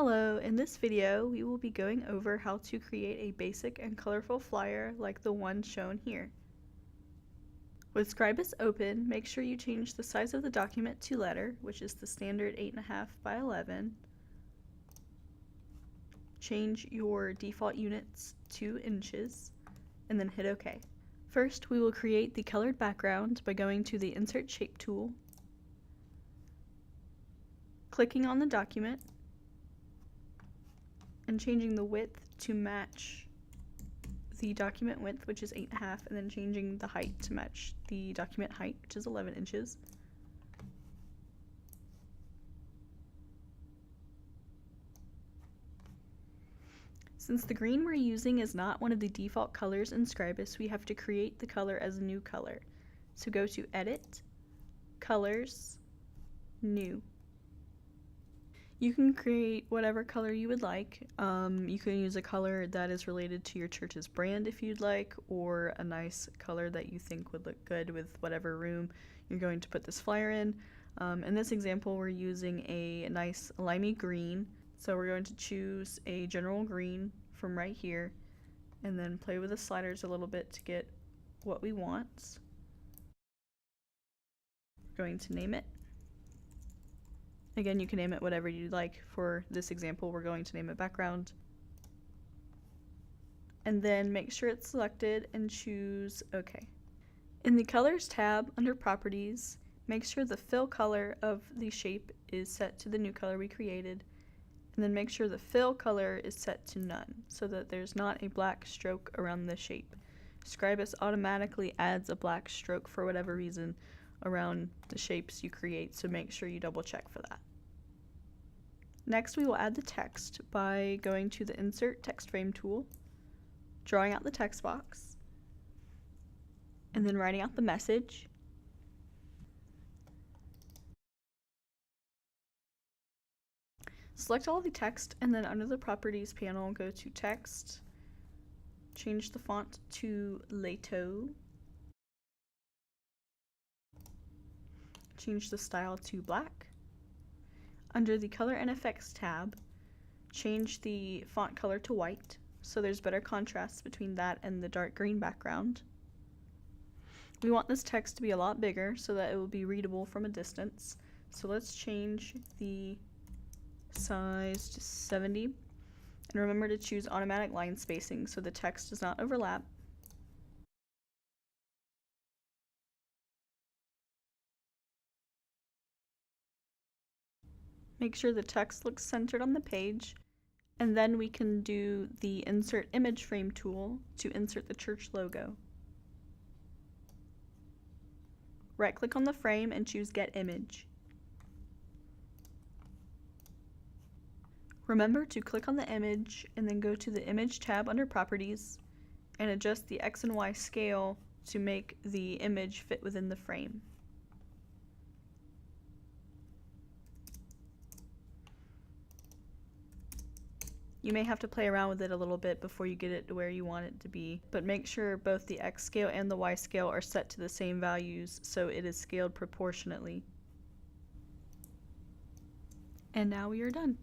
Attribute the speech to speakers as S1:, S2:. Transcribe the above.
S1: Hello, in this video we will be going over how to create a basic and colorful flyer like the one shown here. With Scribus open, make sure you change the size of the document to letter, which is the standard 8.5 by 11. Change your default units to inches, and then hit OK. First, we will create the colored background by going to the Insert Shape tool, clicking on the document, and changing the width to match the document width, which is 8.5, and then changing the height to match the document height, which is 11 inches. Since the green we're using is not one of the default colors in Scribus, we have to create the color as a new color. So go to Edit, Colors, New. You can create whatever color you would like. You can use a color that is related to your church's brand if you'd like, or a nice color that you think would look good with whatever room you're going to put this flyer in. In this example, we're using a nice limey green, so we're going to choose a general green from right here, and then play with the sliders a little bit to get what we want. We're going to name it. Again, you can name it whatever you'd like. For this example, we're going to name it background. And then make sure it's selected and choose OK. In the Colors tab under Properties, make sure the fill color of the shape is set to the new color we created, and then make sure the fill color is set to none so that there's not a black stroke around the shape. Scribus automatically adds a black stroke for whatever reason around the shapes you create, so make sure you double check for that. Next, we will add the text by going to the Insert Text Frame tool, drawing out the text box, and then writing out the message. Select all of the text, and then under the Properties panel, go to Text, change the font to Lato, change the style to black. Under the Color and Effects tab, change the font color to white so there's better contrast between that and the dark green background. We want this text to be a lot bigger so that it will be readable from a distance. So let's change the size to 70. And remember to choose automatic line spacing so the text does not overlap. Make sure the text looks centered on the page, and then we can do the Insert Image Frame tool to insert the church logo. Right-click on the frame and choose Get Image. Remember to click on the image and then go to the Image tab under Properties and adjust the X and Y scale to make the image fit within the frame. You may have to play around with it a little bit before you get it to where you want it to be, but make sure both the X scale and the Y scale are set to the same values so it is scaled proportionately. And now we are done.